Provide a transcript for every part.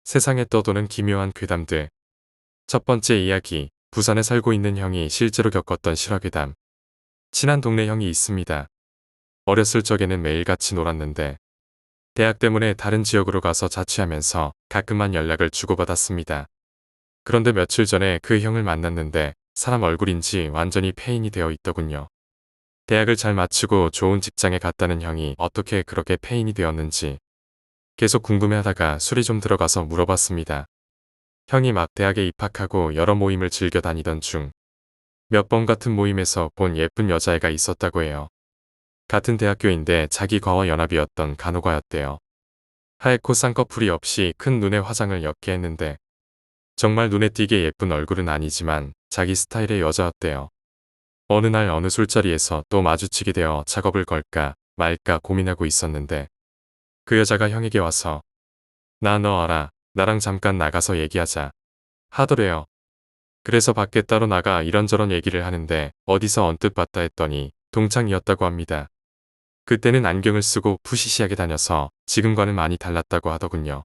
세상에 떠도는 기묘한 괴담들. 첫 번째 이야기, 부산에 살고 있는 형이 실제로 겪었던 실화괴담. 친한 동네 형이 있습니다. 어렸을 적에는 매일 같이 놀았는데 대학 때문에 다른 지역으로 가서 자취하면서 가끔만 연락을 주고받았습니다. 그런데 며칠 전에 그 형을 만났는데 사람 얼굴인지 완전히 폐인이 되어 있더군요. 대학을 잘 마치고 좋은 직장에 갔다는 형이 어떻게 그렇게 폐인이 되었는지 계속 궁금해하다가 술이 좀 들어가서 물어봤습니다. 형이 막 대학에 입학하고 여러 모임을 즐겨 다니던 중 몇 번 같은 모임에서 본 예쁜 여자애가 있었다고 해요. 같은 대학교인데 자기 과와 연합이었던 간호과였대요. 하얗고 쌍꺼풀이 없이 큰 눈에 화장을 옅게 했는데 정말 눈에 띄게 예쁜 얼굴은 아니지만 자기 스타일의 여자였대요. 어느 날 어느 술자리에서 또 마주치게 되어 작업을 걸까 말까 고민하고 있었는데 그 여자가 형에게 와서 나 너 알아. 나랑 잠깐 나가서 얘기하자. 하더래요. 그래서 밖에 따로 나가 이런저런 얘기를 하는데 어디서 언뜻 봤다 했더니 동창이었다고 합니다. 그때는 안경을 쓰고 푸시시하게 다녀서 지금과는 많이 달랐다고 하더군요.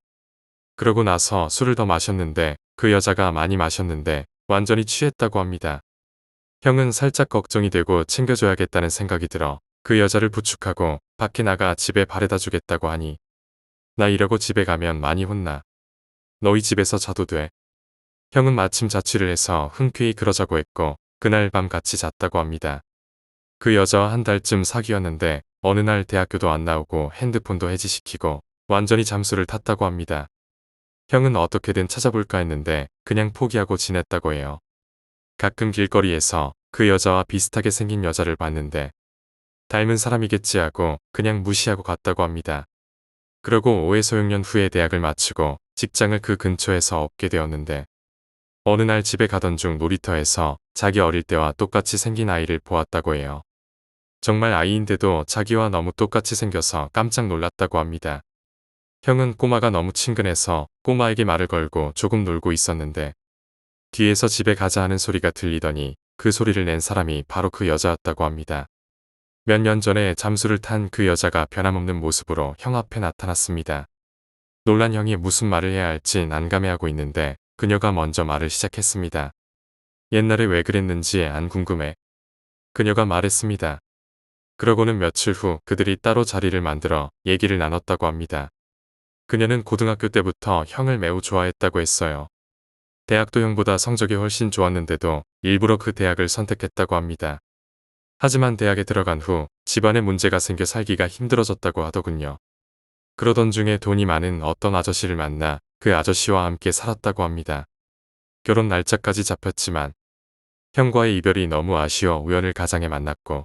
그러고 나서 술을 더 마셨는데 그 여자가 많이 마셨는데 완전히 취했다고 합니다. 형은 살짝 걱정이 되고 챙겨줘야겠다는 생각이 들어 그 여자를 부축하고 밖에 나가 집에 바래다 주겠다고 하니 나 이러고 집에 가면 많이 혼나. 너희 집에서 자도 돼. 형은 마침 자취를 해서 흔쾌히 그러자고 했고 그날 밤 같이 잤다고 합니다. 그 여자와 한 달쯤 사귀었는데 어느 날 대학교도 안 나오고 핸드폰도 해지시키고 완전히 잠수를 탔다고 합니다. 형은 어떻게든 찾아볼까 했는데 그냥 포기하고 지냈다고 해요. 가끔 길거리에서 그 여자와 비슷하게 생긴 여자를 봤는데 닮은 사람이겠지 하고 그냥 무시하고 갔다고 합니다. 그러고 5회 소용년 후에 대학을 마치고 직장을 그 근처에서 얻게 되었는데 어느 날 집에 가던 중 놀이터에서 자기 어릴 때와 똑같이 생긴 아이를 보았다고 해요. 정말 아이인데도 자기와 너무 똑같이 생겨서 깜짝 놀랐다고 합니다. 형은 꼬마가 너무 친근해서 꼬마에게 말을 걸고 조금 놀고 있었는데 뒤에서 집에 가자 하는 소리가 들리더니 그 소리를 낸 사람이 바로 그 여자였다고 합니다. 몇 년 전에 잠수를 탄 그 여자가 변함없는 모습으로 형 앞에 나타났습니다. 놀란 형이 무슨 말을 해야 할지 난감해하고 있는데 그녀가 먼저 말을 시작했습니다. 옛날에 왜 그랬는지 안 궁금해. 그녀가 말했습니다. 그러고는 며칠 후 그들이 따로 자리를 만들어 얘기를 나눴다고 합니다. 그녀는 고등학교 때부터 형을 매우 좋아했다고 했어요. 대학도 형보다 성적이 훨씬 좋았는데도 일부러 그 대학을 선택했다고 합니다. 하지만 대학에 들어간 후 집안에 문제가 생겨 살기가 힘들어졌다고 하더군요. 그러던 중에 돈이 많은 어떤 아저씨를 만나 그 아저씨와 함께 살았다고 합니다. 결혼 날짜까지 잡혔지만 형과의 이별이 너무 아쉬워 우연을 가장에 만났고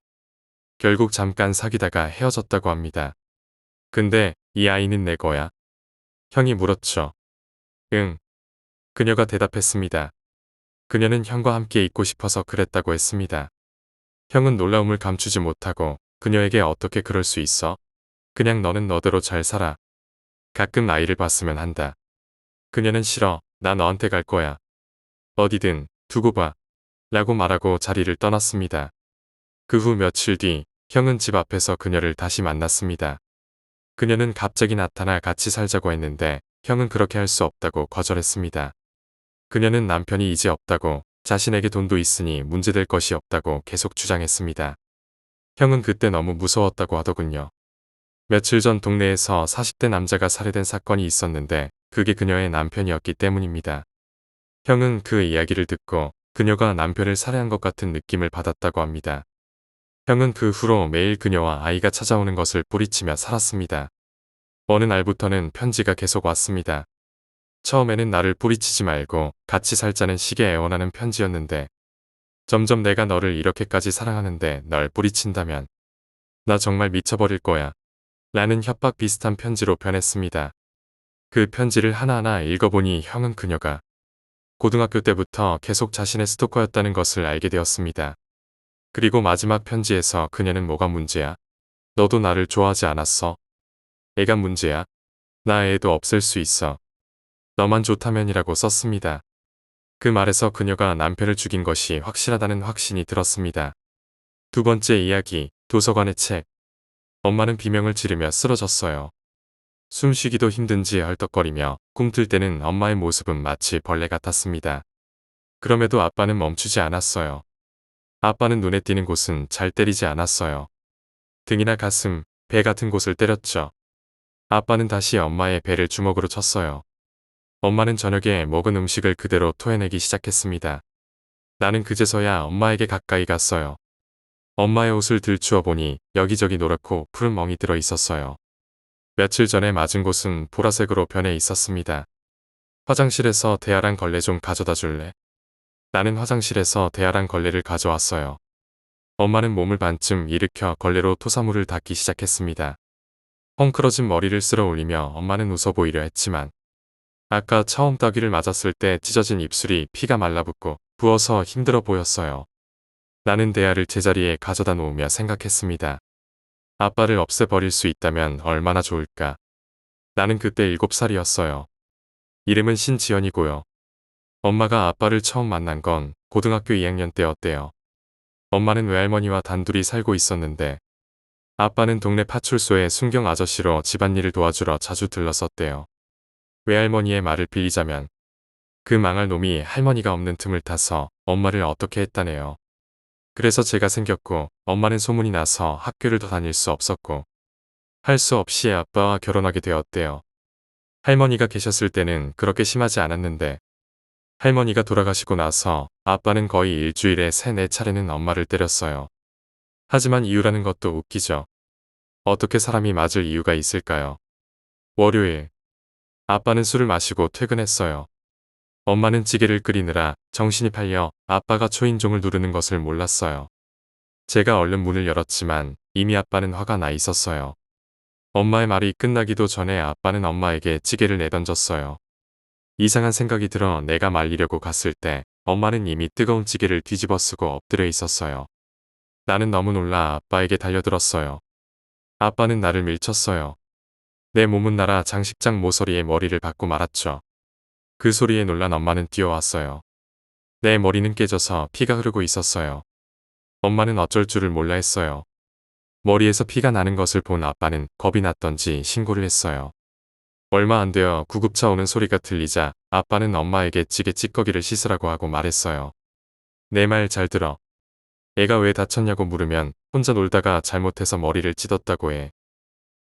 결국 잠깐 사귀다가 헤어졌다고 합니다. 근데 이 아이는 내 거야? 형이 물었죠. 응. 그녀가 대답했습니다. 그녀는 형과 함께 있고 싶어서 그랬다고 했습니다. 형은 놀라움을 감추지 못하고 그녀에게 어떻게 그럴 수 있어? 그냥 너는 너대로 잘 살아. 가끔 아이를 봤으면 한다. 그녀는 싫어. 나 너한테 갈 거야. 어디든 두고 봐. 라고 말하고 자리를 떠났습니다. 그 후 며칠 뒤 형은 집 앞에서 그녀를 다시 만났습니다. 그녀는 갑자기 나타나 같이 살자고 했는데 형은 그렇게 할 수 없다고 거절했습니다. 그녀는 남편이 이제 없다고 자신에게 돈도 있으니 문제될 것이 없다고 계속 주장했습니다. 형은 그때 너무 무서웠다고 하더군요. 며칠 전 동네에서 40대 남자가 살해된 사건이 있었는데 그게 그녀의 남편이었기 때문입니다. 형은 그 이야기를 듣고 그녀가 남편을 살해한 것 같은 느낌을 받았다고 합니다. 형은 그 후로 매일 그녀와 아이가 찾아오는 것을 뿌리치며 살았습니다. 어느 날부터는 편지가 계속 왔습니다. 처음에는 나를 뿌리치지 말고 같이 살자는 식의 애원하는 편지였는데 점점 내가 너를 이렇게까지 사랑하는데 널 뿌리친다면 나 정말 미쳐버릴 거야. 라는 협박 비슷한 편지로 변했습니다. 그 편지를 하나하나 읽어보니 형은 그녀가 고등학교 때부터 계속 자신의 스토커였다는 것을 알게 되었습니다. 그리고 마지막 편지에서 그녀는 뭐가 문제야? 너도 나를 좋아하지 않았어? 애가 문제야? 나 애도 없앨 수 있어. 너만 좋다면이라고 썼습니다. 그 말에서 그녀가 남편을 죽인 것이 확실하다는 확신이 들었습니다. 두 번째 이야기, 도서관의 책. 엄마는 비명을 지르며 쓰러졌어요. 숨쉬기도 힘든지 헐떡거리며 꿈틀 때는 엄마의 모습은 마치 벌레 같았습니다. 그럼에도 아빠는 멈추지 않았어요. 아빠는 눈에 띄는 곳은 잘 때리지 않았어요. 등이나 가슴, 배 같은 곳을 때렸죠. 아빠는 다시 엄마의 배를 주먹으로 쳤어요. 엄마는 저녁에 먹은 음식을 그대로 토해내기 시작했습니다. 나는 그제서야 엄마에게 가까이 갔어요. 엄마의 옷을 들추어 보니 여기저기 노랗고 푸른 멍이 들어 있었어요. 며칠 전에 맞은 곳은 보라색으로 변해 있었습니다. 화장실에서 대야랑 걸레 좀 가져다 줄래? 나는 화장실에서 대야랑 걸레를 가져왔어요. 엄마는 몸을 반쯤 일으켜 걸레로 토사물을 닦기 시작했습니다. 헝클어진 머리를 쓸어 올리며 엄마는 웃어 보이려 했지만 아까 처음 따귀를 맞았을 때 찢어진 입술이 피가 말라붙고 부어서 힘들어 보였어요. 나는 대야를 제자리에 가져다 놓으며 생각했습니다. 아빠를 없애버릴 수 있다면 얼마나 좋을까. 나는 그때 7살이었어요. 이름은 신지연이고요. 엄마가 아빠를 처음 만난 건 고등학교 2학년 때였대요. 엄마는 외할머니와 단둘이 살고 있었는데 아빠는 동네 파출소의 순경 아저씨로 집안일을 도와주러 자주 들렀었대요. 외할머니의 말을 빌리자면 그 망할 놈이 할머니가 없는 틈을 타서 엄마를 어떻게 했다네요. 그래서 제가 생겼고 엄마는 소문이 나서 학교를 더 다닐 수 없었고 할 수 없이 아빠와 결혼하게 되었대요. 할머니가 계셨을 때는 그렇게 심하지 않았는데 할머니가 돌아가시고 나서 아빠는 거의 일주일에 3-4차례는 엄마를 때렸어요. 하지만 이유라는 것도 웃기죠. 어떻게 사람이 맞을 이유가 있을까요? 월요일, 아빠는 술을 마시고 퇴근했어요. 엄마는 찌개를 끓이느라 정신이 팔려 아빠가 초인종을 누르는 것을 몰랐어요. 제가 얼른 문을 열었지만 이미 아빠는 화가 나 있었어요. 엄마의 말이 끝나기도 전에 아빠는 엄마에게 찌개를 내던졌어요. 이상한 생각이 들어 내가 말리려고 갔을 때 엄마는 이미 뜨거운 찌개를 뒤집어 쓰고 엎드려 있었어요. 나는 너무 놀라 아빠에게 달려들었어요. 아빠는 나를 밀쳤어요. 내 몸은 날아 장식장 모서리에 머리를 박고 말았죠. 그 소리에 놀란 엄마는 뛰어왔어요. 내 머리는 깨져서 피가 흐르고 있었어요. 엄마는 어쩔 줄을 몰라 했어요. 머리에서 피가 나는 것을 본 아빠는 겁이 났던지 신고를 했어요. 얼마 안 되어 구급차 오는 소리가 들리자 아빠는 엄마에게 찌개 찌꺼기를 씻으라고 하고 말했어요. 내 말 잘 들어. 애가 왜 다쳤냐고 물으면 혼자 놀다가 잘못해서 머리를 찢었다고 해.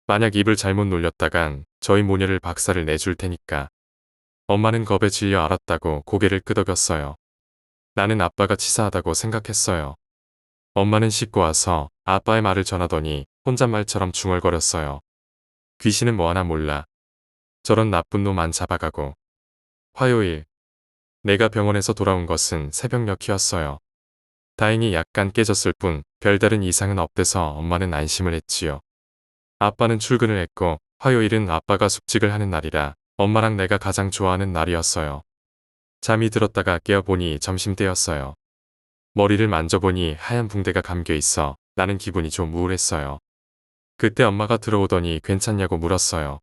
만약 입을 잘못 놀렸다간 저희 모녀를 박살을 내줄 테니까. 엄마는 겁에 질려 알았다고 고개를 끄덕였어요. 나는 아빠가 치사하다고 생각했어요. 엄마는 씻고 와서 아빠의 말을 전하더니 혼잣말처럼 중얼거렸어요. 귀신은 뭐 하나 몰라. 저런 나쁜 놈 안 잡아가고. 화요일. 내가 병원에서 돌아온 것은 새벽녘이었어요. 다행히 약간 깨졌을 뿐 별다른 이상은 없대서 엄마는 안심을 했지요. 아빠는 출근을 했고 화요일은 아빠가 숙직을 하는 날이라 엄마랑 내가 가장 좋아하는 날이었어요. 잠이 들었다가 깨어보니 점심때였어요. 머리를 만져보니 하얀 붕대가 감겨 있어 나는 기분이 좀 우울했어요. 그때 엄마가 들어오더니 괜찮냐고 물었어요.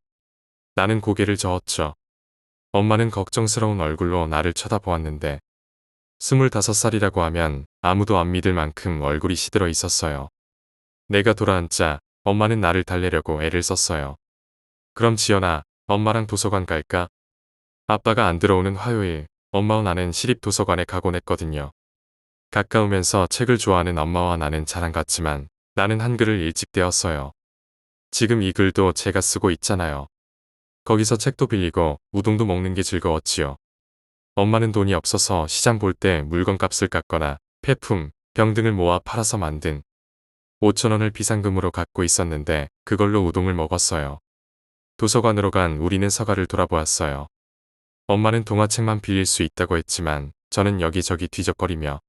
나는 고개를 저었죠. 엄마는 걱정스러운 얼굴로 나를 쳐다보았는데 25살이라고 하면 아무도 안 믿을 만큼 얼굴이 시들어 있었어요. 내가 돌아앉자 엄마는 나를 달래려고 애를 썼어요. 그럼 지연아, 엄마랑 도서관 갈까? 아빠가 안 들어오는 화요일, 엄마와 나는 시립도서관에 가곤 했거든요. 가까우면서 책을 좋아하는 엄마와 나는 잘 안 갔지만 나는 한글을 일찍 배웠어요. 지금 이 글도 제가 쓰고 있잖아요. 거기서 책도 빌리고 우동도 먹는 게 즐거웠지요. 엄마는 돈이 없어서 시장 볼 때 물건값을 깎거나 폐품, 병 등을 모아 팔아서 만든 5,000원을 비상금으로 갖고 있었는데 그걸로 우동을 먹었어요. 도서관으로 간 우리는 서가를 돌아보았어요. 엄마는 동화책만 빌릴 수 있다고 했지만 저는 여기저기 뒤적거리며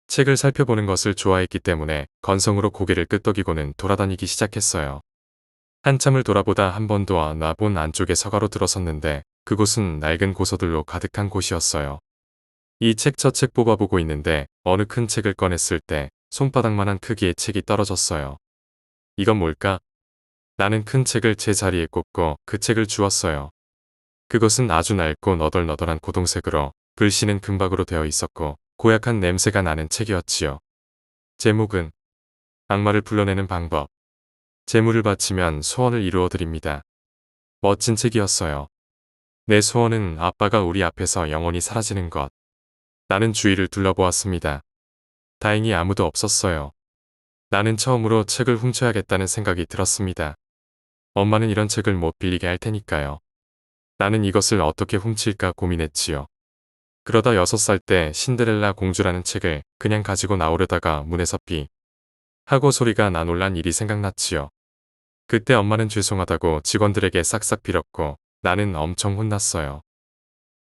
책을 살펴보는 것을 좋아했기 때문에 건성으로 고개를 끄덕이고는 돌아다니기 시작했어요. 한참을 돌아보다 한 번도 안 와본 안쪽의 서가로 들어섰는데 그곳은 낡은 고서들로 가득한 곳이었어요. 이 책 저 책 뽑아보고 있는데 어느 큰 책을 꺼냈을 때 손바닥만한 크기의 책이 떨어졌어요. 이건 뭘까? 나는 큰 책을 제 자리에 꽂고 그 책을 주웠어요. 그것은 아주 낡고 너덜너덜한 고동색으로 글씨는 금박으로 되어 있었고 고약한 냄새가 나는 책이었지요. 제목은 악마를 불러내는 방법. 재물을 바치면 소원을 이루어 드립니다. 멋진 책이었어요. 내 소원은 아빠가 우리 앞에서 영원히 사라지는 것. 나는 주위를 둘러보았습니다. 다행히 아무도 없었어요. 나는 처음으로 책을 훔쳐야겠다는 생각이 들었습니다. 엄마는 이런 책을 못 빌리게 할 테니까요. 나는 이것을 어떻게 훔칠까 고민했지요. 그러다 6살 때 신데렐라 공주라는 책을 그냥 가지고 나오려다가 문에서 삐 하고 소리가 나 놀란 일이 생각났지요. 그때 엄마는 죄송하다고 직원들에게 싹싹 빌었고 나는 엄청 혼났어요.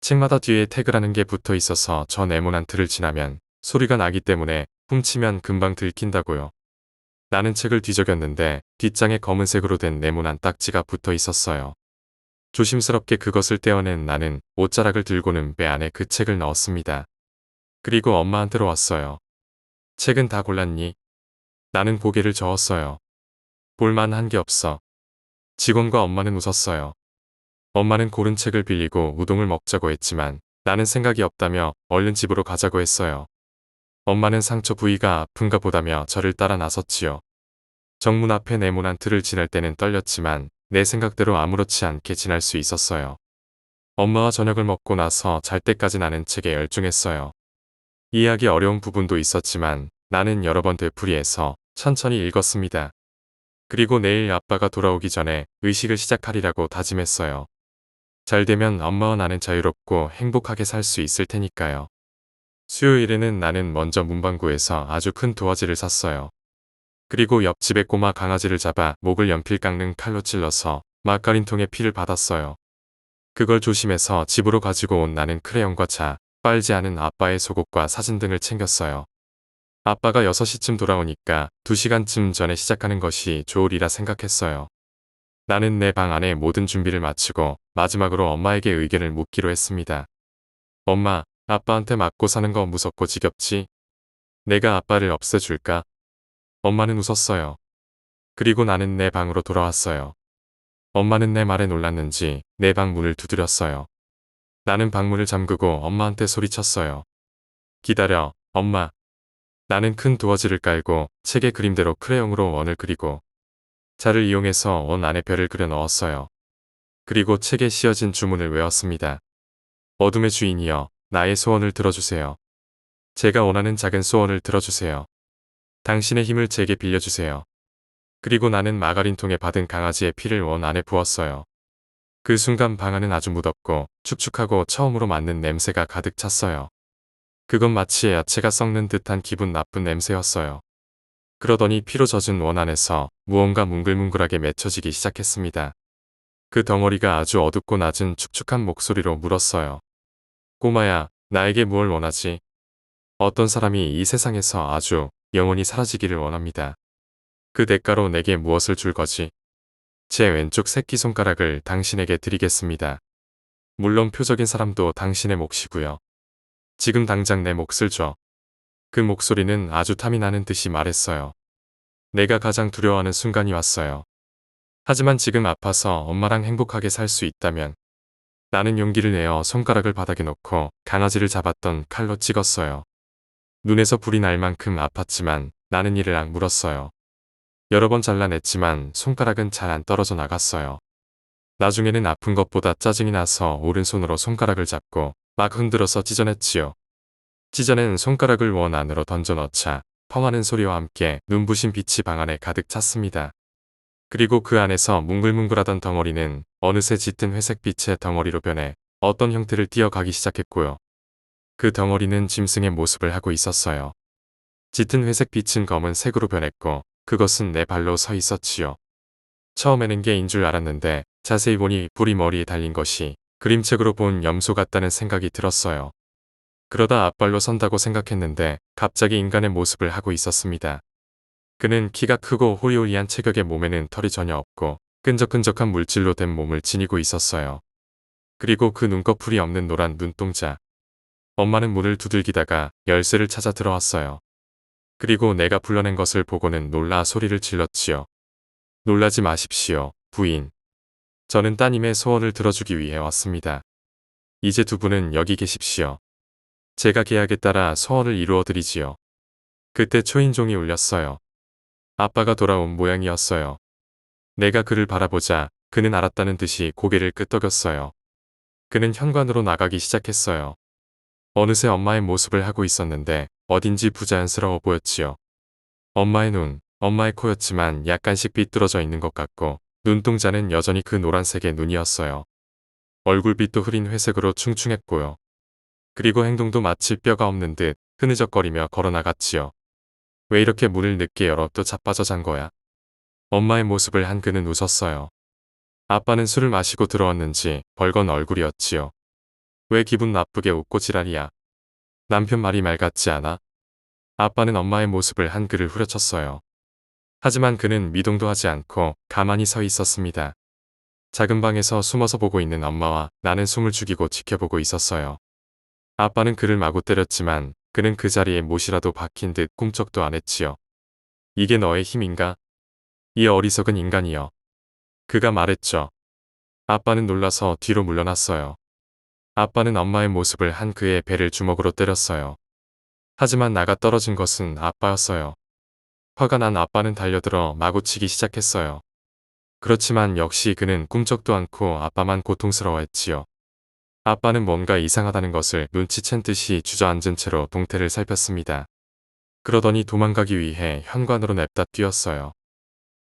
책마다 뒤에 태그라는 게 붙어 있어서 저 네모난트를 지나면 소리가 나기 때문에 훔치면 금방 들킨다고요. 나는 책을 뒤적였는데 뒷장에 검은색으로 된 네모난 딱지가 붙어 있었어요. 조심스럽게 그것을 떼어낸 나는 옷자락을 들고는 배 안에 그 책을 넣었습니다. 그리고 엄마한테로 왔어요. 책은 다 골랐니? 나는 고개를 저었어요. 볼만한 게 없어. 직원과 엄마는 웃었어요. 엄마는 고른 책을 빌리고 우동을 먹자고 했지만 나는 생각이 없다며 얼른 집으로 가자고 했어요. 엄마는 상처 부위가 아픈가 보다며 저를 따라 나섰지요. 정문 앞에 네모난 틀을 지날 때는 떨렸지만 내 생각대로 아무렇지 않게 지날 수 있었어요. 엄마와 저녁을 먹고 나서 잘 때까지 나는 책에 열중했어요. 이해하기 어려운 부분도 있었지만 나는 여러 번 되풀이해서 천천히 읽었습니다. 그리고 내일 아빠가 돌아오기 전에 의식을 시작하리라고 다짐했어요. 잘 되면 엄마와 나는 자유롭고 행복하게 살 수 있을 테니까요. 수요일에는 나는 먼저 문방구에서 아주 큰 도화지를 샀어요. 그리고 옆집의 꼬마 강아지를 잡아 목을 연필 깎는 칼로 찔러서 마가린통에 피를 받았어요. 그걸 조심해서 집으로 가지고 온 나는 크레용과 차, 빨지 않은 아빠의 속옷과 사진 등을 챙겼어요. 아빠가 6시쯤 돌아오니까 2시간쯤 전에 시작하는 것이 좋으리라 생각했어요. 나는 내 방 안에 모든 준비를 마치고 마지막으로 엄마에게 의견을 묻기로 했습니다. 엄마, 아빠한테 맞고 사는 거 무섭고 지겹지? 내가 아빠를 없애줄까? 엄마는 웃었어요. 그리고 나는 내 방으로 돌아왔어요. 엄마는 내 말에 놀랐는지 내 방 문을 두드렸어요. 나는 방문을 잠그고 엄마한테 소리쳤어요. 기다려, 엄마. 나는 큰 도화지를 깔고 책의 그림대로 크레용으로 원을 그리고 자를 이용해서 원 안에 별을 그려 넣었어요. 그리고 책에 씌어진 주문을 외웠습니다. 어둠의 주인이여, 나의 소원을 들어주세요. 제가 원하는 작은 소원을 들어주세요. 당신의 힘을 제게 빌려주세요. 그리고 나는 마가린통에 받은 강아지의 피를 원 안에 부었어요. 그 순간 방 안은 아주 무덥고 축축하고 처음으로 맡는 냄새가 가득 찼어요. 그건 마치 야채가 썩는 듯한 기분 나쁜 냄새였어요. 그러더니 피로 젖은 원 안에서 무언가 뭉글뭉글하게 맺혀지기 시작했습니다. 그 덩어리가 아주 어둡고 낮은 축축한 목소리로 물었어요. 꼬마야, 나에게 무얼 원하지? 어떤 사람이 이 세상에서 아주 영원히 사라지기를 원합니다. 그 대가로 내게 무엇을 줄 거지? 제 왼쪽 새끼손가락을 당신에게 드리겠습니다. 물론 표적인 사람도 당신의 몫이고요. 지금 당장 내 몫을 줘. 그 목소리는 아주 탐이 나는 듯이 말했어요. 내가 가장 두려워하는 순간이 왔어요. 하지만 지금 아파서 엄마랑 행복하게 살 수 있다면 나는 용기를 내어 손가락을 바닥에 놓고 강아지를 잡았던 칼로 찍었어요. 눈에서 불이 날 만큼 아팠지만 나는 이를 악물었어요. 여러 번 잘라냈지만 손가락은 잘 안 떨어져 나갔어요. 나중에는 아픈 것보다 짜증이 나서 오른손으로 손가락을 잡고 막 흔들어서 찢어냈지요. 찢어낸 손가락을 원 안으로 던져 넣자 펑하는 소리와 함께 눈부신 빛이 방 안에 가득 찼습니다. 그리고 그 안에서 뭉글뭉글하던 덩어리는 어느새 짙은 회색 빛의 덩어리로 변해 어떤 형태를 띄어가기 시작했고요. 그 덩어리는 짐승의 모습을 하고 있었어요. 짙은 회색 빛은 검은색으로 변했고 그것은 내 발로 서 있었지요. 처음에는 개인 줄 알았는데 자세히 보니 불이 머리에 달린 것이 그림책으로 본 염소 같다는 생각이 들었어요. 그러다 앞발로 선다고 생각했는데 갑자기 인간의 모습을 하고 있었습니다. 그는 키가 크고 호리호리한 체격의 몸에는 털이 전혀 없고 끈적끈적한 물질로 된 몸을 지니고 있었어요. 그리고 그 눈꺼풀이 없는 노란 눈동자. 엄마는 문을 두들기다가 열쇠를 찾아 들어왔어요. 그리고 내가 불러낸 것을 보고는 놀라 소리를 질렀지요. 놀라지 마십시오, 부인. 저는 따님의 소원을 들어주기 위해 왔습니다. 이제 두 분은 여기 계십시오. 제가 계약에 따라 소원을 이루어 드리지요. 그때 초인종이 울렸어요. 아빠가 돌아온 모양이었어요. 내가 그를 바라보자 그는 알았다는 듯이 고개를 끄덕였어요. 그는 현관으로 나가기 시작했어요. 어느새 엄마의 모습을 하고 있었는데 어딘지 부자연스러워 보였지요. 엄마의 눈, 엄마의 코였지만 약간씩 삐뚤어져 있는 것 같고 눈동자는 여전히 그 노란색의 눈이었어요. 얼굴빛도 흐린 회색으로 충충했고요. 그리고 행동도 마치 뼈가 없는 듯 흐느적거리며 걸어나갔지요. 왜 이렇게 문을 늦게 열어 또 자빠져 잔 거야? 엄마의 모습을 한 그는 웃었어요. 아빠는 술을 마시고 들어왔는지 벌건 얼굴이었지요. 왜 기분 나쁘게 웃고 지랄이야? 남편 말이 말 같지 않아? 아빠는 엄마의 모습을 한 그를 후려쳤어요. 하지만 그는 미동도 하지 않고 가만히 서 있었습니다. 작은 방에서 숨어서 보고 있는 엄마와 나는 숨을 죽이고 지켜보고 있었어요. 아빠는 그를 마구 때렸지만 그는 그 자리에 못이라도 박힌 듯 꿈쩍도 안 했지요. 이게 너의 힘인가? 이 어리석은 인간이여. 그가 말했죠. 아빠는 놀라서 뒤로 물러났어요. 아빠는 엄마의 모습을 한 그의 배를 주먹으로 때렸어요. 하지만 나가 떨어진 것은 아빠였어요. 화가 난 아빠는 달려들어 마구치기 시작했어요. 그렇지만 역시 그는 꿈쩍도 않고 아빠만 고통스러워했지요. 아빠는 뭔가 이상하다는 것을 눈치챈 듯이 주저앉은 채로 동태를 살폈습니다. 그러더니 도망가기 위해 현관으로 냅다 뛰었어요.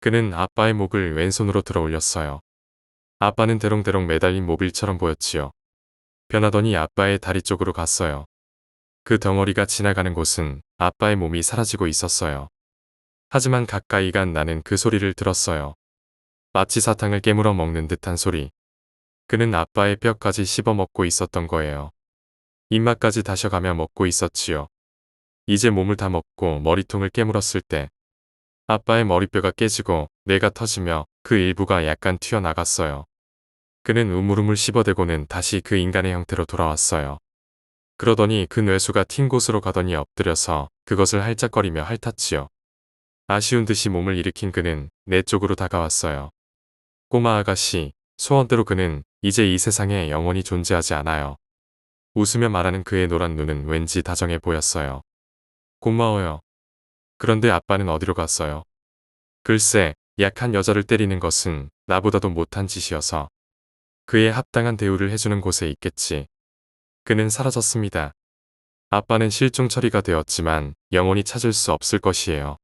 그는 아빠의 목을 왼손으로 들어 올렸어요. 아빠는 대롱대롱 매달린 모빌처럼 보였지요. 변하더니 아빠의 다리 쪽으로 갔어요. 그 덩어리가 지나가는 곳은 아빠의 몸이 사라지고 있었어요. 하지만 가까이 간 나는 그 소리를 들었어요. 마치 사탕을 깨물어 먹는 듯한 소리. 그는 아빠의 뼈까지 씹어 먹고 있었던 거예요. 입맛까지 다셔가며 먹고 있었지요. 이제 몸을 다 먹고 머리통을 깨물었을 때 아빠의 머리뼈가 깨지고 뇌가 터지며 그 일부가 약간 튀어나갔어요. 그는 우물우물 씹어대고는 다시 그 인간의 형태로 돌아왔어요. 그러더니 그 뇌수가 튄 곳으로 가더니 엎드려서 그것을 할짝거리며 핥았지요. 아쉬운 듯이 몸을 일으킨 그는 내 쪽으로 다가왔어요. 꼬마 아가씨, 소원대로 그는 이제 이 세상에 영원히 존재하지 않아요. 웃으며 말하는 그의 노란 눈은 왠지 다정해 보였어요. 고마워요. 그런데 아빠는 어디로 갔어요? 글쎄, 약한 여자를 때리는 것은 나보다도 못한 짓이어서 그에 합당한 대우를 해주는 곳에 있겠지. 그는 사라졌습니다. 아빠는 실종 처리가 되었지만 영원히 찾을 수 없을 것이에요.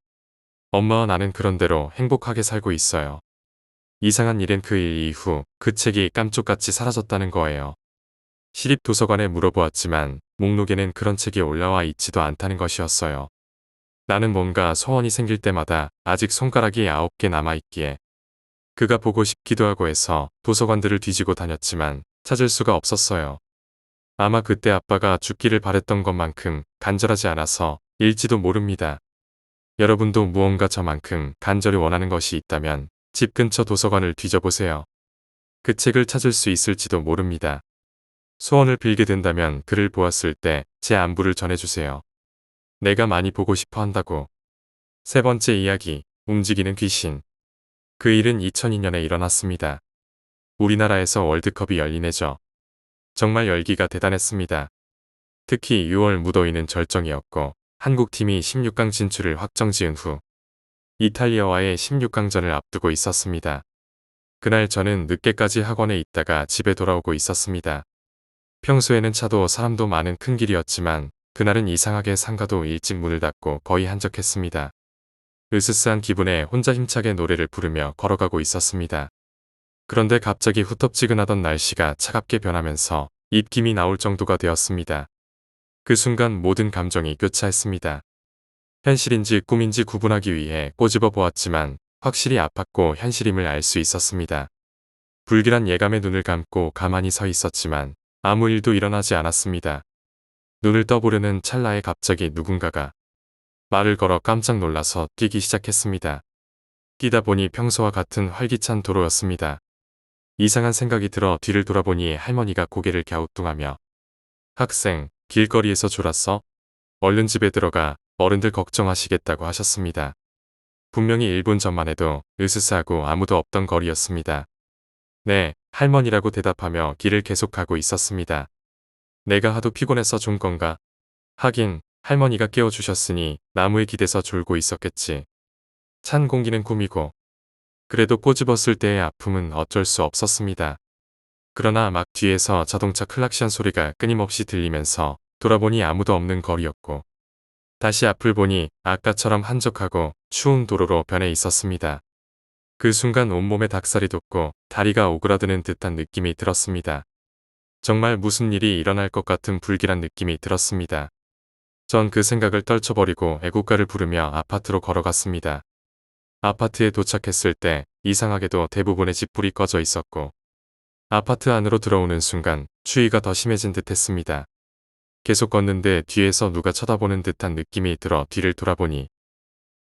엄마와 나는 그런대로 행복하게 살고 있어요. 이상한 일은 그 일 이후 그 책이 깜쪽같이 사라졌다는 거예요. 시립 도서관에 물어보았지만 목록에는 그런 책이 올라와 있지도 않다는 것이었어요. 나는 뭔가 소원이 생길 때마다 아직 손가락이 9개 남아있기에 그가 보고 싶기도 하고 해서 도서관들을 뒤지고 다녔지만 찾을 수가 없었어요. 아마 그때 아빠가 죽기를 바랬던 것만큼 간절하지 않아서 일지도 모릅니다. 여러분도 무언가 저만큼 간절히 원하는 것이 있다면 집 근처 도서관을 뒤져보세요. 그 책을 찾을 수 있을지도 모릅니다. 소원을 빌게 된다면 그를 보았을 때 제 안부를 전해주세요. 내가 많이 보고 싶어 한다고. 세 번째 이야기, 움직이는 귀신. 그 일은 2002년에 일어났습니다. 우리나라에서 월드컵이 열린 해죠. 정말 열기가 대단했습니다. 특히 6월 무더위는 절정이었고 한국팀이 16강 진출을 확정지은 후 이탈리아와의 16강전을 앞두고 있었습니다. 그날 저는 늦게까지 학원에 있다가 집에 돌아오고 있었습니다. 평소에는 차도 사람도 많은 큰 길이었지만 그날은 이상하게 상가도 일찍 문을 닫고 거의 한적했습니다. 으스스한 기분에 혼자 힘차게 노래를 부르며 걸어가고 있었습니다. 그런데 갑자기 후텁지근하던 날씨가 차갑게 변하면서 입김이 나올 정도가 되었습니다. 그 순간 모든 감정이 교차했습니다. 현실인지 꿈인지 구분하기 위해 꼬집어 보았지만 확실히 아팠고 현실임을 알 수 있었습니다. 불길한 예감에 눈을 감고 가만히 서 있었지만 아무 일도 일어나지 않았습니다. 눈을 떠보려는 찰나에 갑자기 누군가가 말을 걸어 깜짝 놀라서 뛰기 시작했습니다. 뛰다 보니 평소와 같은 활기찬 도로였습니다. 이상한 생각이 들어 뒤를 돌아보니 할머니가 고개를 갸우뚱하며 학생, 길거리에서 졸았어? 얼른 집에 들어가 어른들 걱정하시겠다고 하셨습니다. 분명히 1분 전만 해도 으스스하고 아무도 없던 거리였습니다. 네, 할머니라고 대답하며 길을 계속가고 있었습니다. 내가 하도 피곤해서 존 건가? 하긴 할머니가 깨워주셨으니 나무에 기대서 졸고 있었겠지. 찬 공기는 꿈이고 그래도 꼬집었을 때의 아픔은 어쩔 수 없었습니다. 그러나 막 뒤에서 자동차 클락션 소리가 끊임없이 들리면서 돌아보니 아무도 없는 거리였고 다시 앞을 보니 아까처럼 한적하고 추운 도로로 변해 있었습니다. 그 순간 온몸에 닭살이 돋고 다리가 오그라드는 듯한 느낌이 들었습니다. 정말 무슨 일이 일어날 것 같은 불길한 느낌이 들었습니다. 전 그 생각을 떨쳐버리고 애국가를 부르며 아파트로 걸어갔습니다. 아파트에 도착했을 때 이상하게도 대부분의 집불이 꺼져 있었고 아파트 안으로 들어오는 순간 추위가 더 심해진 듯 했습니다. 계속 걷는데 뒤에서 누가 쳐다보는 듯한 느낌이 들어 뒤를 돌아보니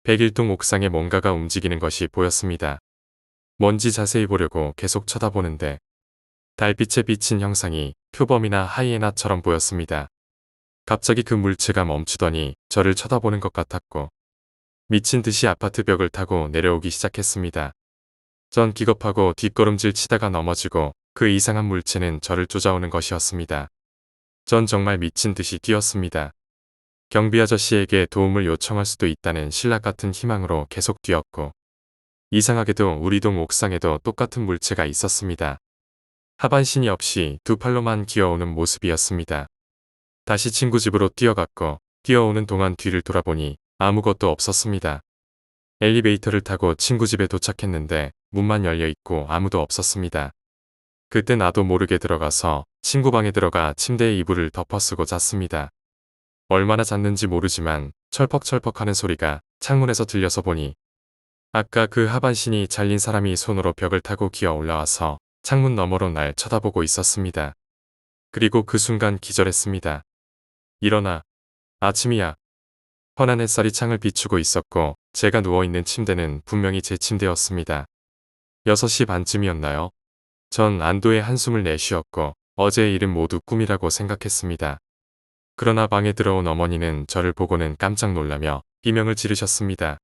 101동 옥상에 뭔가가 움직이는 것이 보였습니다. 뭔지 자세히 보려고 계속 쳐다보는데 달빛에 비친 형상이 표범이나 하이에나처럼 보였습니다. 갑자기 그 물체가 멈추더니 저를 쳐다보는 것 같았고 미친 듯이 아파트 벽을 타고 내려오기 시작했습니다. 전 기겁하고 뒷걸음질 치다가 넘어지고 그 이상한 물체는 저를 쫓아오는 것이었습니다. 전 정말 미친 듯이 뛰었습니다. 경비 아저씨에게 도움을 요청할 수도 있다는 신락 같은 희망으로 계속 뛰었고 이상하게도 우리 동 옥상에도 똑같은 물체가 있었습니다. 하반신이 없이 두 팔로만 기어오는 모습이었습니다. 다시 친구 집으로 뛰어갔고 뛰어오는 동안 뒤를 돌아보니 아무것도 없었습니다. 엘리베이터를 타고 친구 집에 도착했는데 문만 열려 있고 아무도 없었습니다. 그때 나도 모르게 들어가서 친구 방에 들어가 침대에 이불을 덮어쓰고 잤습니다. 얼마나 잤는지 모르지만 철퍽철퍽하는 소리가 창문에서 들려서 보니 아까 그 하반신이 잘린 사람이 손으로 벽을 타고 기어 올라와서 창문 너머로 날 쳐다보고 있었습니다. 그리고 그 순간 기절했습니다. 일어나. 아침이야. 환한 햇살이 창을 비추고 있었고 제가 누워있는 침대는 분명히 제 침대였습니다. 6시 반쯤이었나요? 전 안도의 한숨을 내쉬었고 어제의 일은 모두 꿈이라고 생각했습니다. 그러나 방에 들어온 어머니는 저를 보고는 깜짝 놀라며 비명을 지르셨습니다.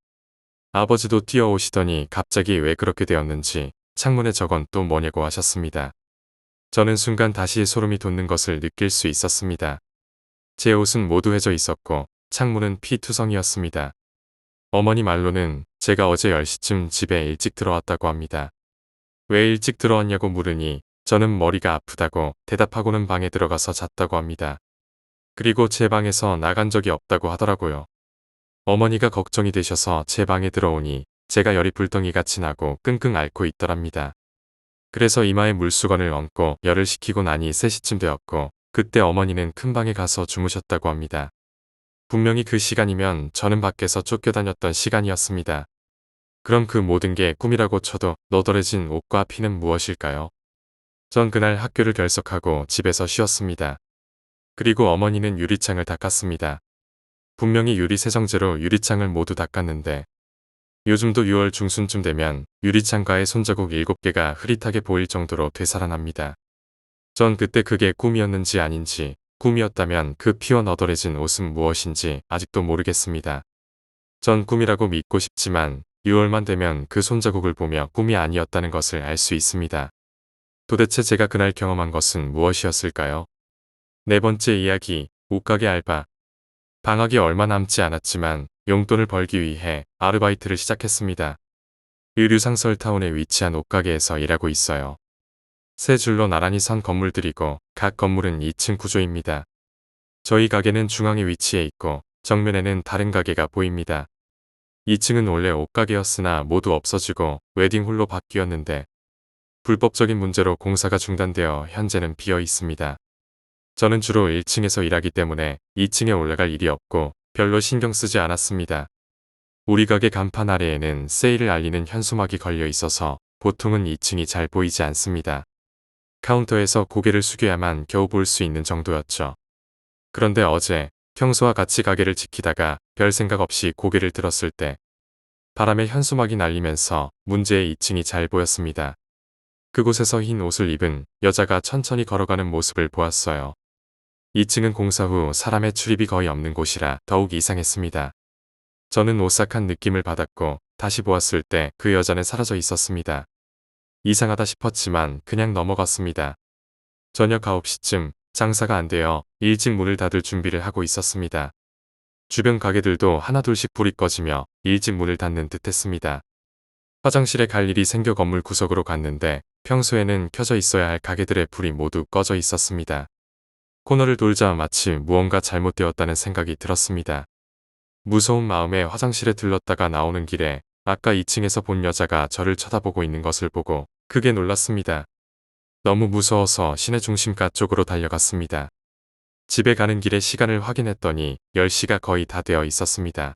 아버지도 뛰어오시더니 갑자기 왜 그렇게 되었는지 창문에 저건 또 뭐냐고 하셨습니다. 저는 순간 다시 소름이 돋는 것을 느낄 수 있었습니다. 제 옷은 모두 해져 있었고 창문은 피투성이었습니다. 어머니 말로는 제가 어제 10시쯤 집에 일찍 들어왔다고 합니다. 왜 일찍 들어왔냐고 물으니 저는 머리가 아프다고 대답하고는 방에 들어가서 잤다고 합니다. 그리고 제 방에서 나간 적이 없다고 하더라고요. 어머니가 걱정이 되셔서 제 방에 들어오니 제가 열이 불덩이같이 나고 끙끙 앓고 있더랍니다. 그래서 이마에 물수건을 얹고 열을 식히고 나니 3시쯤 되었고 그때 어머니는 큰 방에 가서 주무셨다고 합니다. 분명히 그 시간이면 저는 밖에서 쫓겨다녔던 시간이었습니다. 그럼 그 모든 게 꿈이라고 쳐도 너덜해진 옷과 피는 무엇일까요? 전 그날 학교를 결석하고 집에서 쉬었습니다. 그리고 어머니는 유리창을 닦았습니다. 분명히 유리 세정제로 유리창을 모두 닦았는데 요즘도 6월 중순쯤 되면 유리창가에 손자국 7개가 흐릿하게 보일 정도로 되살아납니다. 전 그때 그게 꿈이었는지 아닌지 꿈이었다면 그 피어 너덜해진 옷은 무엇인지 아직도 모르겠습니다. 전 꿈이라고 믿고 싶지만 6월만 되면 그 손자국을 보며 꿈이 아니었다는 것을 알 수 있습니다. 도대체 제가 그날 경험한 것은 무엇이었을까요? 네 번째 이야기, 옷가게 알바. 방학이 얼마 남지 않았지만 용돈을 벌기 위해 아르바이트를 시작했습니다. 의류상설타운에 위치한 옷가게에서 일하고 있어요. 세 줄로 나란히 선 건물들이고 각 건물은 2층 구조입니다. 저희 가게는 중앙에 위치해 있고 정면에는 다른 가게가 보입니다. 2층은 원래 옷가게였으나 모두 없어지고 웨딩홀로 바뀌었는데 불법적인 문제로 공사가 중단되어 현재는 비어 있습니다. 저는 주로 1층에서 일하기 때문에 2층에 올라갈 일이 없고 별로 신경 쓰지 않았습니다. 우리 가게 간판 아래에는 세일을 알리는 현수막이 걸려 있어서 보통은 2층이 잘 보이지 않습니다. 카운터에서 고개를 숙여야만 겨우 볼 수 있는 정도였죠. 그런데 어제 평소와 같이 가게를 지키다가 별 생각 없이 고개를 들었을 때 바람에 현수막이 날리면서 문제의 2층이 잘 보였습니다. 그곳에서 흰 옷을 입은 여자가 천천히 걸어가는 모습을 보았어요. 2층은 공사 후 사람의 출입이 거의 없는 곳이라 더욱 이상했습니다. 저는 오싹한 느낌을 받았고 다시 보았을 때 그 여자는 사라져 있었습니다. 이상하다 싶었지만 그냥 넘어갔습니다. 저녁 9시쯤 장사가 안 되어 일찍 문을 닫을 준비를 하고 있었습니다. 주변 가게들도 하나둘씩 불이 꺼지며 일찍 문을 닫는 듯 했습니다. 화장실에 갈 일이 생겨 건물 구석으로 갔는데 평소에는 켜져 있어야 할 가게들의 불이 모두 꺼져 있었습니다. 코너를 돌자 마치 무언가 잘못되었다는 생각이 들었습니다. 무서운 마음에 화장실에 들렀다가 나오는 길에 아까 2층에서 본 여자가 저를 쳐다보고 있는 것을 보고 크게 놀랐습니다. 너무 무서워서 시내 중심가 쪽으로 달려갔습니다. 집에 가는 길에 시간을 확인했더니 10시가 거의 다 되어 있었습니다.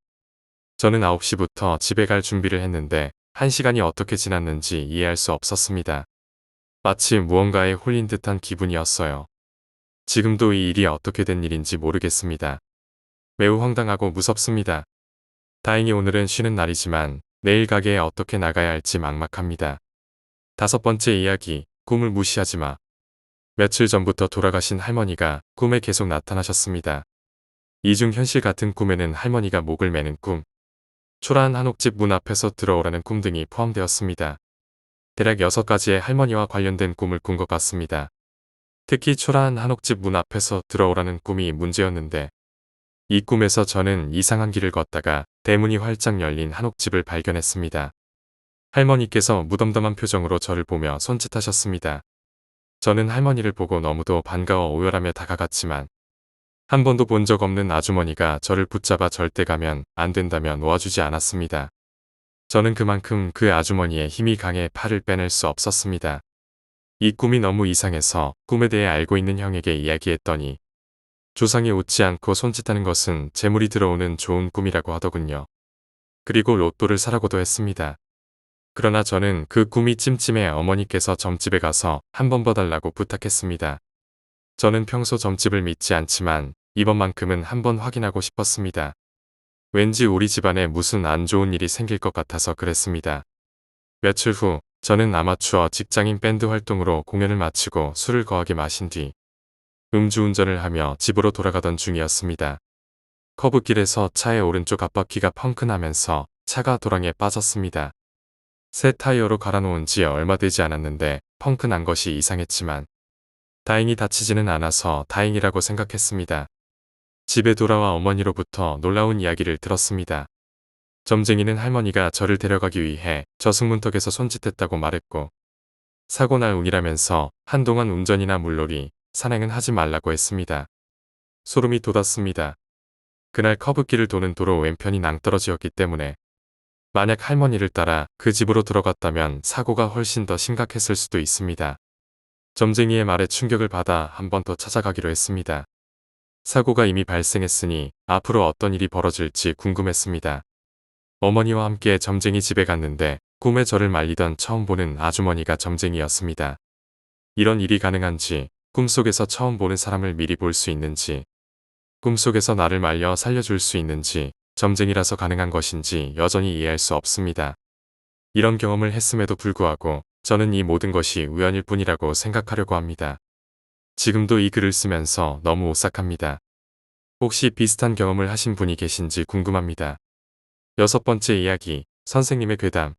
저는 9시부터 집에 갈 준비를 했는데 1시간이 어떻게 지났는지 이해할 수 없었습니다. 마치 무언가에 홀린 듯한 기분이었어요. 지금도 이 일이 어떻게 된 일인지 모르겠습니다. 매우 황당하고 무섭습니다. 다행히 오늘은 쉬는 날이지만 내일 가게에 어떻게 나가야 할지 막막합니다. 5번째 이야기, 꿈을 무시하지 마. 며칠 전부터 돌아가신 할머니가 꿈에 계속 나타나셨습니다. 이중 현실 같은 꿈에는 할머니가 목을 매는 꿈, 초라한 한옥집 문 앞에서 들어오라는 꿈 등이 포함되었습니다. 대략 6가지의 할머니와 관련된 꿈을 꾼 것 같습니다. 특히 초라한 한옥집 문 앞에서 들어오라는 꿈이 문제였는데 이 꿈에서 저는 이상한 길을 걷다가 대문이 활짝 열린 한옥집을 발견했습니다. 할머니께서 무덤덤한 표정으로 저를 보며 손짓하셨습니다. 저는 할머니를 보고 너무도 반가워 오열하며 다가갔지만 한 번도 본 적 없는 아주머니가 저를 붙잡아 절대 가면 안 된다며 놓아주지 않았습니다. 저는 그만큼 그 아주머니의 힘이 강해 팔을 빼낼 수 없었습니다. 이 꿈이 너무 이상해서 꿈에 대해 알고 있는 형에게 이야기했더니 조상이 웃지 않고 손짓하는 것은 재물이 들어오는 좋은 꿈이라고 하더군요. 그리고 로또를 사라고도 했습니다. 그러나 저는 그 꿈이 찜찜해 어머니께서 점집에 가서 한 번 봐달라고 부탁했습니다. 저는 평소 점집을 믿지 않지만 이번만큼은 한번 확인하고 싶었습니다. 왠지 우리 집안에 무슨 안 좋은 일이 생길 것 같아서 그랬습니다. 며칠 후 저는 아마추어 직장인 밴드 활동으로 공연을 마치고 술을 거하게 마신 뒤 음주운전을 하며 집으로 돌아가던 중이었습니다. 커브길에서 차의 오른쪽 앞바퀴가 펑크나면서 차가 도랑에 빠졌습니다. 새 타이어로 갈아놓은 지 얼마 되지 않았는데 펑크난 것이 이상했지만 다행히 다치지는 않아서 다행이라고 생각했습니다. 집에 돌아와 어머니로부터 놀라운 이야기를 들었습니다. 점쟁이는 할머니가 저를 데려가기 위해 저승문턱에서 손짓했다고 말했고 사고 날 운이라면서 한동안 운전이나 물놀이, 산행은 하지 말라고 했습니다. 소름이 돋았습니다. 그날 커브길을 도는 도로 왼편이 낭떠러지였기 때문에 만약 할머니를 따라 그 집으로 들어갔다면 사고가 훨씬 더 심각했을 수도 있습니다. 점쟁이의 말에 충격을 받아 한 번 더 찾아가기로 했습니다. 사고가 이미 발생했으니 앞으로 어떤 일이 벌어질지 궁금했습니다. 어머니와 함께 점쟁이 집에 갔는데 꿈에 저를 말리던 처음 보는 아주머니가 점쟁이였습니다. 이런 일이 가능한지, 꿈속에서 처음 보는 사람을 미리 볼 수 있는지, 꿈속에서 나를 말려 살려줄 수 있는지, 점쟁이라서 가능한 것인지 여전히 이해할 수 없습니다. 이런 경험을 했음에도 불구하고 저는 이 모든 것이 우연일 뿐이라고 생각하려고 합니다. 지금도 이 글을 쓰면서 너무 오싹합니다. 혹시 비슷한 경험을 하신 분이 계신지 궁금합니다. 6번째 이야기, 선생님의 괴담.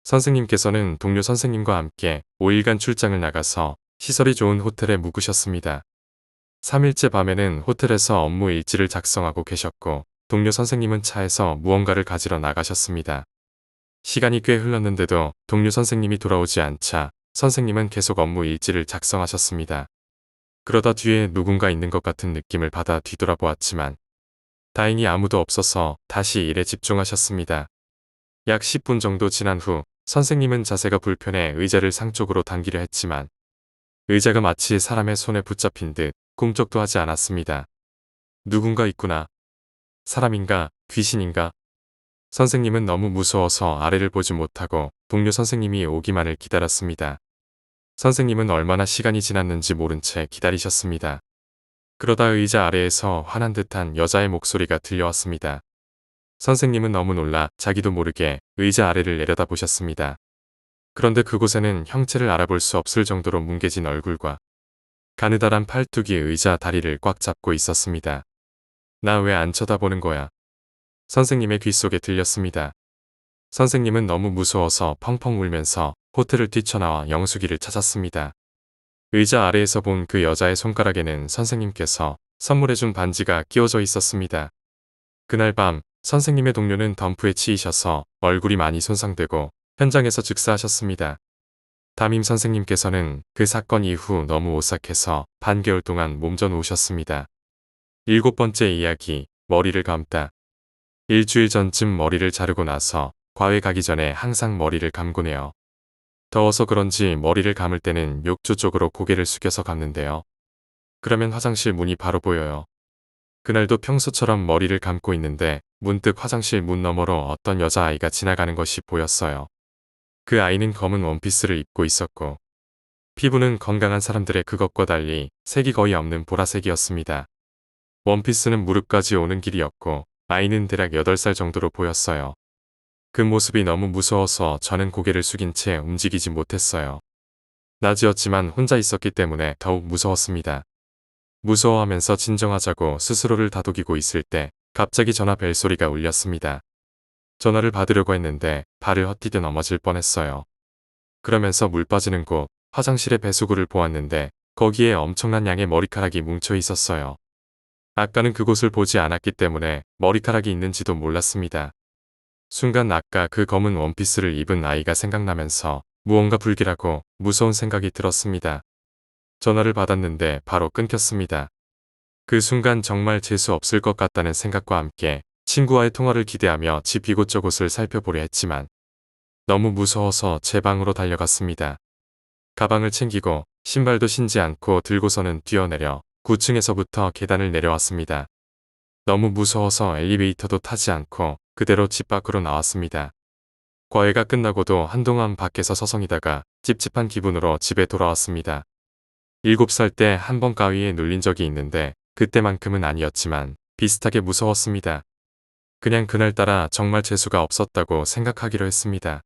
선생님께서는 동료 선생님과 함께 5일간 출장을 나가서 시설이 좋은 호텔에 묵으셨습니다. 3일째 밤에는 호텔에서 업무 일지를 작성하고 계셨고 동료 선생님은 차에서 무언가를 가지러 나가셨습니다. 시간이 꽤 흘렀는데도 동료 선생님이 돌아오지 않자 선생님은 계속 업무 일지를 작성하셨습니다. 그러다 뒤에 누군가 있는 것 같은 느낌을 받아 뒤돌아보았지만 다행히 아무도 없어서 다시 일에 집중하셨습니다. 약 10분 정도 지난 후 선생님은 자세가 불편해 의자를 상쪽으로 당기려 했지만 의자가 마치 사람의 손에 붙잡힌 듯 꿈쩍도 하지 않았습니다. 누군가 있구나. 사람인가 귀신인가? 선생님은 너무 무서워서 아래를 보지 못하고 동료 선생님이 오기만을 기다렸습니다. 선생님은 얼마나 시간이 지났는지 모른 채 기다리셨습니다. 그러다 의자 아래에서 화난 듯한 여자의 목소리가 들려왔습니다. 선생님은 너무 놀라 자기도 모르게 의자 아래를 내려다보셨습니다. 그런데 그곳에는 형체를 알아볼 수 없을 정도로 뭉개진 얼굴과 가느다란 팔뚝이 의자 다리를 꽉 잡고 있었습니다. 나 왜 안 쳐다보는 거야? 선생님의 귓속에 들렸습니다. 선생님은 너무 무서워서 펑펑 울면서 호텔을 뛰쳐나와 영숙이를 찾았습니다. 의자 아래에서 본 그 여자의 손가락에는 선생님께서 선물해준 반지가 끼워져 있었습니다. 그날 밤 선생님의 동료는 덤프에 치이셔서 얼굴이 많이 손상되고 현장에서 즉사하셨습니다. 담임 선생님께서는 그 사건 이후 너무 오싹해서 반개월 동안 몸져 놓으셨습니다. 7번째 이야기, 머리를 감다. 일주일 전쯤 머리를 자르고 나서 과외 가기 전에 항상 머리를 감곤 해요. 더워서 그런지 머리를 감을 때는 욕조 쪽으로 고개를 숙여서 감는데요. 그러면 화장실 문이 바로 보여요. 그날도 평소처럼 머리를 감고 있는데 문득 화장실 문 너머로 어떤 여자아이가 지나가는 것이 보였어요. 그 아이는 검은 원피스를 입고 있었고 피부는 건강한 사람들의 그것과 달리 색이 거의 없는 보라색이었습니다. 원피스는 무릎까지 오는 길이었고 아이는 대략 8살 정도로 보였어요. 그 모습이 너무 무서워서 저는 고개를 숙인 채 움직이지 못했어요. 낮이었지만 혼자 있었기 때문에 더욱 무서웠습니다. 무서워하면서 진정하자고 스스로를 다독이고 있을 때 갑자기 전화 벨소리가 울렸습니다. 전화를 받으려고 했는데 발을 헛디뎌 넘어질 뻔했어요. 그러면서 물 빠지는 곳 화장실의 배수구를 보았는데 거기에 엄청난 양의 머리카락이 뭉쳐 있었어요. 아까는 그곳을 보지 않았기 때문에 머리카락이 있는지도 몰랐습니다. 순간 아까 그 검은 원피스를 입은 아이가 생각나면서 무언가 불길하고 무서운 생각이 들었습니다. 전화를 받았는데 바로 끊겼습니다. 그 순간 정말 재수 없을 것 같다는 생각과 함께 친구와의 통화를 기대하며 집 이곳저곳을 살펴보려 했지만 너무 무서워서 제 방으로 달려갔습니다. 가방을 챙기고 신발도 신지 않고 들고서는 뛰어내려 9층에서부터 계단을 내려왔습니다. 너무 무서워서 엘리베이터도 타지 않고 그대로 집 밖으로 나왔습니다. 과외가 끝나고도 한동안 밖에서 서성이다가 찝찝한 기분으로 집에 돌아왔습니다. 7살 때 한 번 가위에 눌린 적이 있는데 그때만큼은 아니었지만 비슷하게 무서웠습니다. 그냥 그날따라 정말 재수가 없었다고 생각하기로 했습니다.